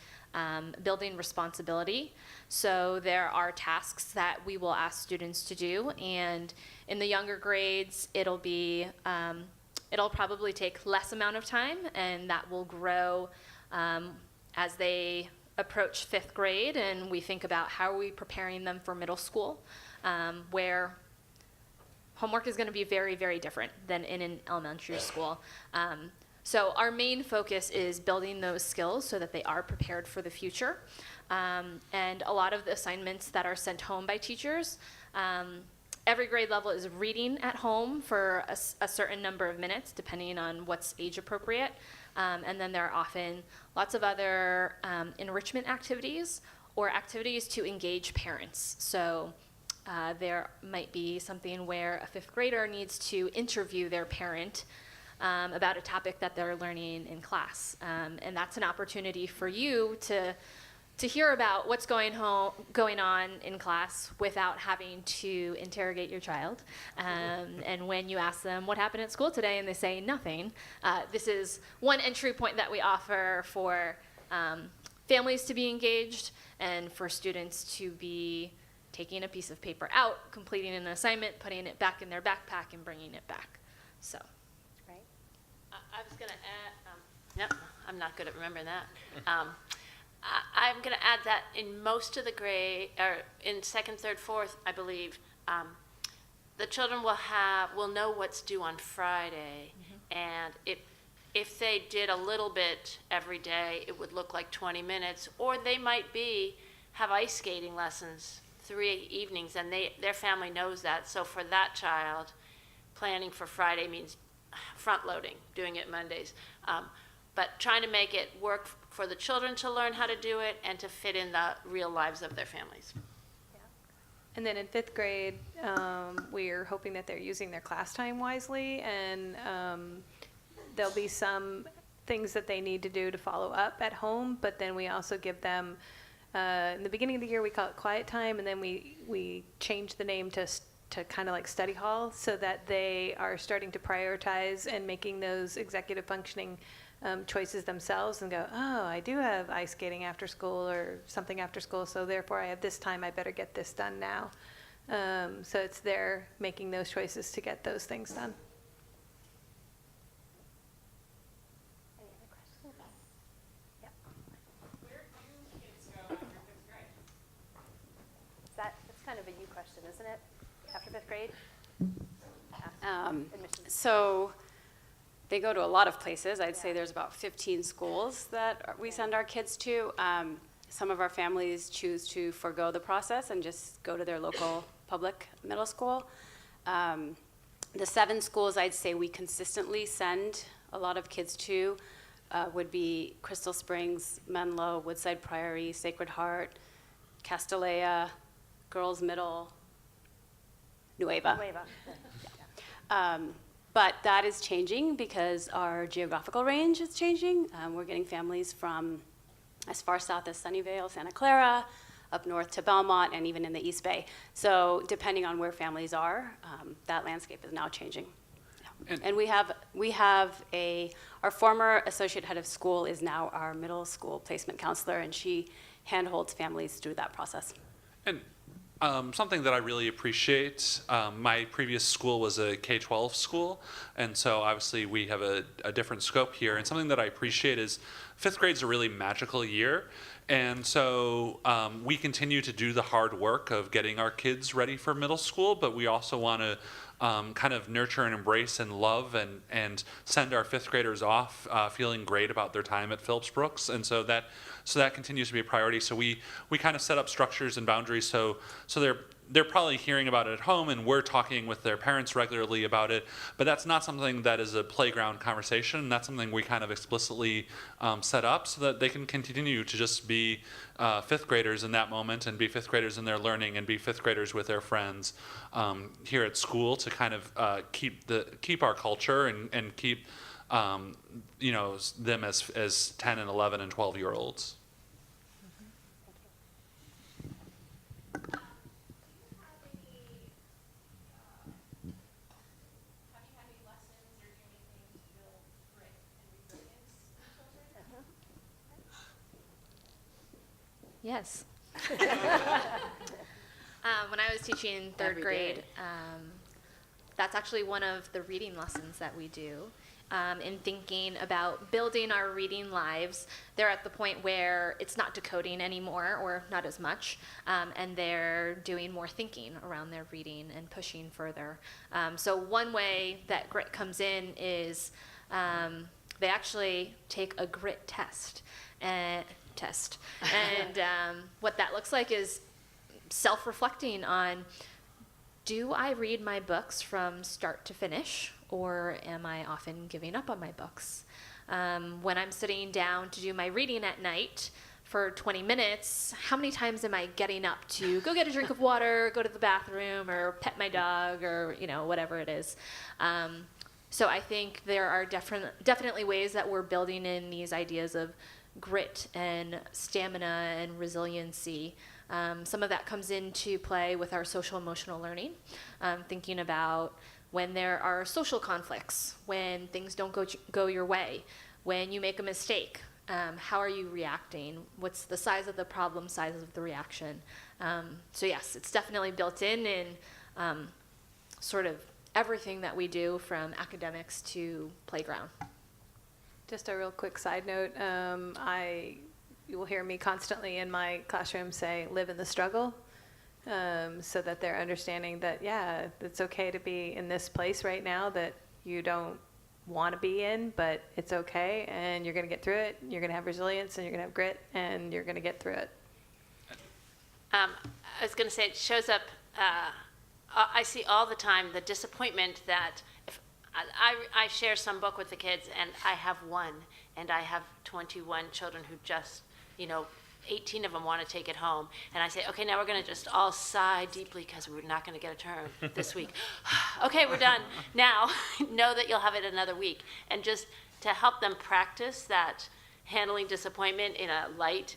building responsibility. So there are tasks that we will ask students to do, and in the younger grades, it'll probably take less amount of time, and that will grow as they approach 5th grade, and we think about how are we preparing them for middle school, where homework is going to be very, very different than in an elementary school. So our main focus is building those skills so that they are prepared for the future. And a lot of the assignments that are sent home by teachers, every grade level is reading at home for a certain number of minutes, depending on what's age appropriate. And then there are often lots of other enrichment activities or activities to engage parents. So there might be something where a 5th grader needs to interview their parent about a topic that they're learning in class. And that's an opportunity for you to hear about what's going on in class without having to interrogate your child. And when you ask them what happened at school today and they say nothing, this is one entry point that we offer for families to be engaged and for students to be taking a piece of paper out, completing an assignment, putting it back in their backpack, and bringing it back. So. Right. I was going to add, no, I'm not good at remembering that. I'm going to add that in most of the grade, or in 2nd, 3rd, 4th, I believe, the children will know what's due on Friday, and if they did a little bit every day, it would look like 20 minutes, or they might have ice skating lessons 3 evenings, and their family knows that. So for that child, planning for Friday means front loading, doing it Mondays. But trying to make it work for the children to learn how to do it and to fit in the real lives of their families. And then in 5th grade, we're hoping that they're using their class time wisely and there'll be some things that they need to do to follow up at home, but then we also give them, in the beginning of the year, we call it quiet time, and then we change the name to kind of like study hall, so that they are starting to prioritize and making those executive functioning choices themselves and go, oh, I do have ice skating after school or something after school, so therefore I have this time, I better get this done now. So it's their making those choices to get those things done. Any other questions? Yep. Where do kids go after 5th grade? That's kind of a you question, isn't it? After 5th grade? Admissions. So they go to a lot of places. I'd say there's about 15 schools that we send our kids to. Some of our families choose to forego the process and just go to their local public middle school. The 7 schools I'd say we consistently send a lot of kids to would be Crystal Springs, Menlo, Woodside Priory, Sacred Heart, Castellea, Girls Middle, Nueva. But that is changing because our geographical range is changing. We're getting families from as far south as Sunnyvale, Santa Clara, up north to Belmont, and even in the East Bay. So depending on where families are, that landscape is now changing. Yeah. And we have our former associate head of school is now our middle school placement counselor, and she handholds families through that process. And something that I really appreciate, my previous school was a K-12 school, and so obviously we have a different scope here. And something that I appreciate is 5th grade's a really magical year, and so we continue to do the hard work of getting our kids ready for middle school, but we also want to kind of nurture and embrace and love and send our 5th graders off feeling great about their time at Phillips Brooks, and so that continues to be a priority. So we kind of set up structures and boundaries so they're probably hearing about it at home, and we're talking with their parents regularly about it, but that's not something that is a playground conversation. That's something we kind of explicitly set up so that they can continue to just be 5th graders in that moment, and be 5th graders in their learning, and be 5th graders with their friends here at school, to kind of keep our culture and keep them as 10 and 11 and 12-year-olds. Yes. When I was teaching 3rd Every grade, day. that's actually one of the reading lessons that we do. In thinking about building our reading lives, they're at the point where it's not decoding anymore, or not as much, and they're doing more thinking around their reading and pushing further. So one way that grit comes in is they actually take a grit test. And what that looks like is self-reflecting on, do I read my books from start to finish, or am I often giving up on my books? When I'm sitting down to do my reading at night for 20 minutes, how many times am I getting up to go get a drink of water, go to the bathroom, or pet my dog, or whatever it is? So I think there are definitely ways that we're building in these ideas of grit and stamina and resiliency. Some of that comes into play with our social emotional learning, thinking about when there are social conflicts, when things don't go your way, when you make a mistake, how are you reacting? What's the size of the problem, size of the reaction? So yes, it's definitely built in sort of everything that we do, from academics to playground. Just a real quick side note, you will hear me constantly in my classroom say, live in the struggle, so that they're understanding that, yeah, it's okay to be in this place right now that you don't want to be in, but it's okay, and you're going to get through it, you're going to have resilience, and you're going to have grit, and you're going to get through it. I was going to say, it shows up, I see all the time the disappointment that if I share some book with the kids, and I have one, and I have 21 children who just, 18 of them want to take it home. And I say, okay, now we're going to just all sigh deeply because we're not going to get a turn this week. Okay, we're done. Now, know that you'll have it another week. And just to help them practice that handling disappointment in a light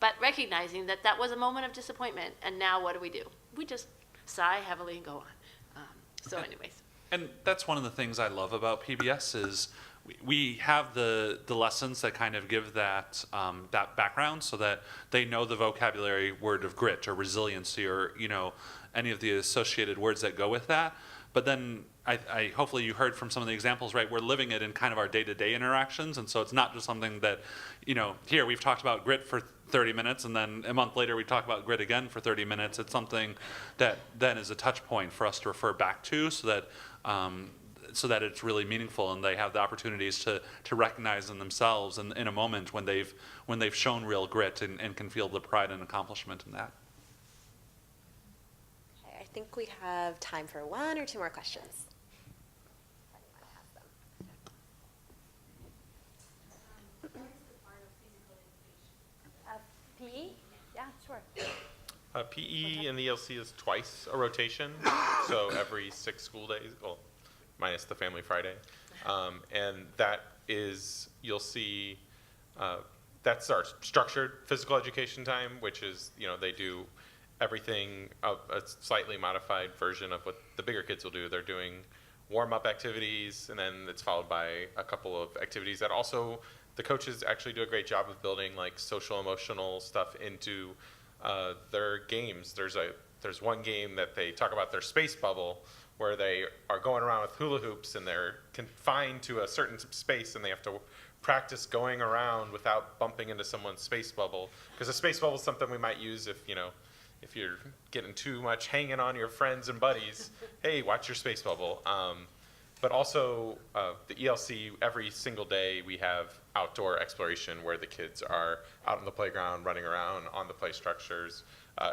but recognizing that that was a moment of disappointment, and now what do? We just sigh heavily and go on. So anyways. And that's one of the things I love about PBS is we have the lessons that kind of give that that background so that they know the vocabulary word of grit or resiliency or, you know, any of the associated words that go with that. But then I hopefully you heard from some of the examples, right? We're living it in kind of our day-to-day interactions, and so it's not just something that, you know, here we've talked about grit for 30 minutes, and then a month later we talk about grit again for 30 minutes. It's something that then is a touch point for us to refer back to, so that it's really meaningful, and they have the opportunities to recognize in themselves in a moment when they've shown real grit and can feel the pride and accomplishment in that. Okay, I think we have time for 1 or 2 more questions. PE? Yeah, sure. PE in the ELC is twice a rotation, so every 6 school days, well, minus the Family Friday. And that is, you'll see, that's our structured physical education time, which is, you know, they do everything, a slightly modified version of what the bigger kids will do. They're doing warm-up activities, and then it's followed by a couple of activities that also the coaches actually do a great job of building, like social emotional stuff into their games. There's one game that they talk about, their space bubble, where they are going around with hula hoops and they're confined to a certain space and they have to practice going around without bumping into someone's space bubble. Because a space bubble is something we might use if, you know, if you're getting too much hanging on your friends and buddies, hey, watch your space bubble. But also the ELC, every single day we have outdoor exploration where the kids are out on the playground, running around on the play structures.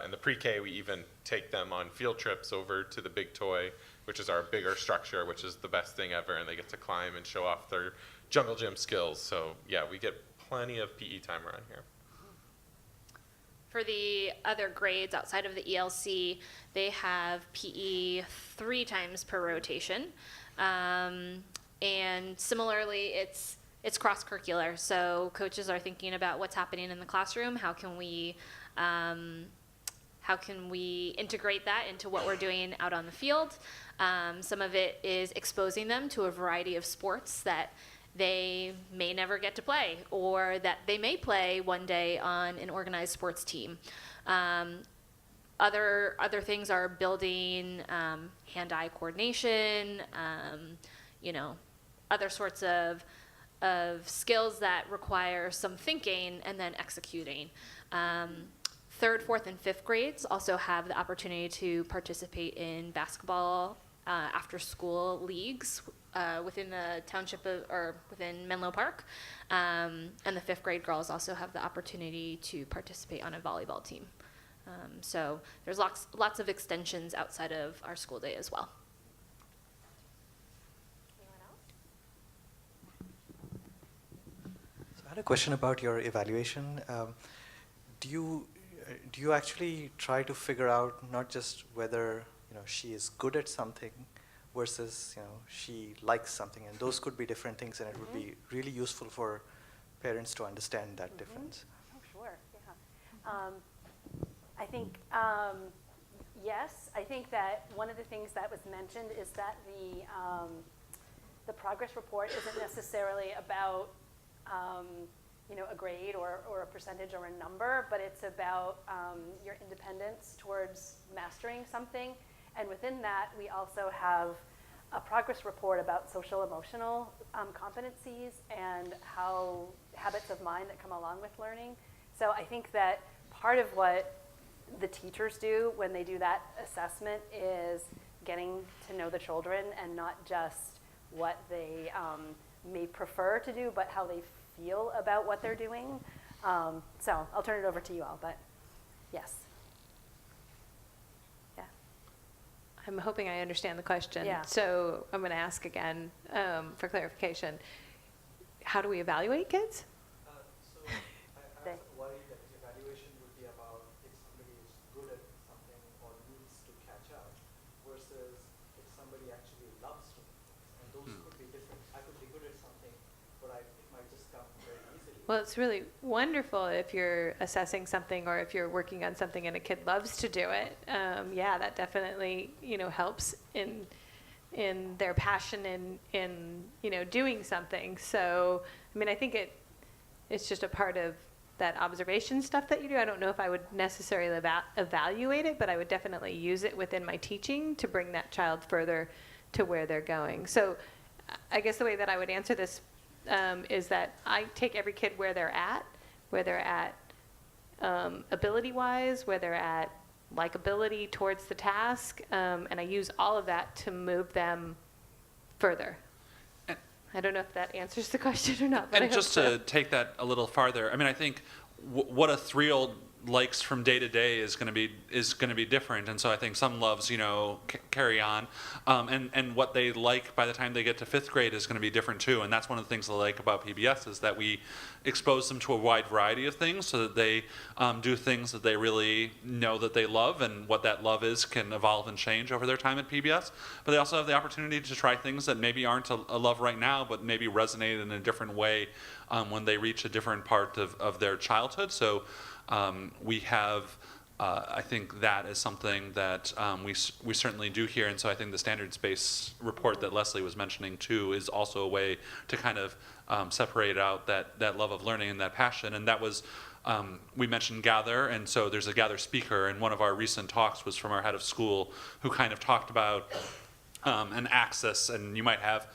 In the pre-K, we even take them on field trips over to the Big Toy, which is our bigger structure, which is the best thing ever, and they get to climb and show off their jungle gym skills. So yeah, we get plenty of PE time around here. For the other grades outside of the ELC, they have PE 3 times per rotation. And similarly, it's cross-curricular. So coaches are thinking about what's happening in the classroom. How can we integrate that into what we're doing out on the field? Some of it is exposing them to a variety of sports that they may never get to play, or that they may play one day on an organized sports team. Other things are building hand-eye coordination, you know, other sorts of skills that require some thinking and then executing. 3rd, 4th, and 5th grades also have the opportunity to participate in basketball after-school leagues within the township or within Menlo Park. And the 5th grade girls also have the opportunity to participate on a volleyball team. So there's lots of extensions outside of our school day as well. Anyone else? So I had a question about your evaluation. Do you actually try to figure out not just whether, you know, she is good at something versus, you know, she likes something, and those could be different things, and it would be really useful for parents to understand that difference. Oh, sure, yeah. I think, yes, I think that one of the things that was mentioned is that the progress report isn't necessarily about, you know, a grade or a percentage or a number, but it's about your independence towards mastering something. And within that, we also have a progress report about social emotional competencies and how habits of mind that come along with learning. So I think that part of what the teachers do when they do that assessment is getting to know the children, and not just what they may prefer to do, but how they feel about what they're doing. So I'll turn it over to you all, but yes. Yeah. I'm hoping I understand the question. Yeah. So I'm going to ask again for clarification. How do we evaluate kids? So I worry that evaluation would be about if somebody is good at something or needs to catch up versus if somebody actually loves doing things. And those could be different. I could be good at something, but Well, it's really wonderful if you're assessing something or if you're working on something and a kid loves to do it. Yeah, that definitely, helps in their passion in doing something. So, I mean, I think it's just a part of that observation stuff that you do. I don't know if I would necessarily evaluate it, but I would definitely use it within my teaching to bring that child further to where they're going. So I guess the way that I would answer this is that I take every kid where they're at ability-wise, where they're at likability towards the task, and I use all of that to move them further. I don't know if that answers the question or not, but And I just hope so. to take that a little farther, I mean, I think what a 3-year-old likes from day to day is going to be different, and so I think some loves carry on, and what they like by the time they get to 5th grade is going to be different too. And that's one of the things I like about PBS is that we expose them to a wide variety of things so that they do things that they really know that they love, and what that love is can evolve and change over their time at PBS. But they also have the opportunity to try things that maybe aren't a love right now, but maybe resonate in a different way when they reach a different part of their childhood. So we have, I think that is something that we certainly do here, and so I think the standards-based report that Leslie was mentioning too is also a way to kind of separate out that love of learning and that passion. And that was, we mentioned Gather, and so there's a Gather speaker, and one of our recent talks was from our head of school who kind of talked about an axis, and you might have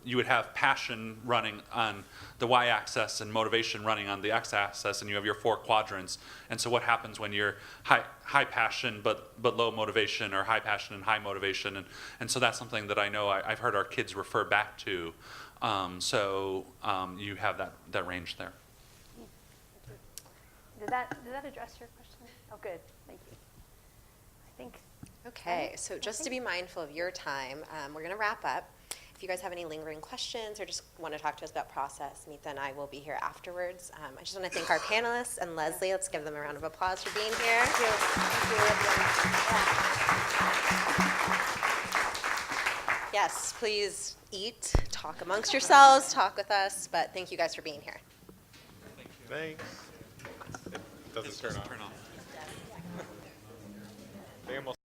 you would have passion running on the y-axis and motivation running on the x-axis, and you have your 4 quadrants. And so what happens when you're high passion but low motivation, or high passion and high motivation? And so that's something that I know I've heard our kids refer back to. So you have that range there. Did that address your question? Oh, good. Thank you. I think. Okay, so just to be mindful of your time, we're going to wrap up. If you guys have any lingering questions or just want to talk to us about process, Meetha and I will be here afterwards. I just want to thank our panelists and Leslie. Let's give them a round of applause for being here. Thank you. Yes, please eat, talk amongst yourselves, talk with us, but thank you guys for being here. Thanks. It doesn't turn off. They almost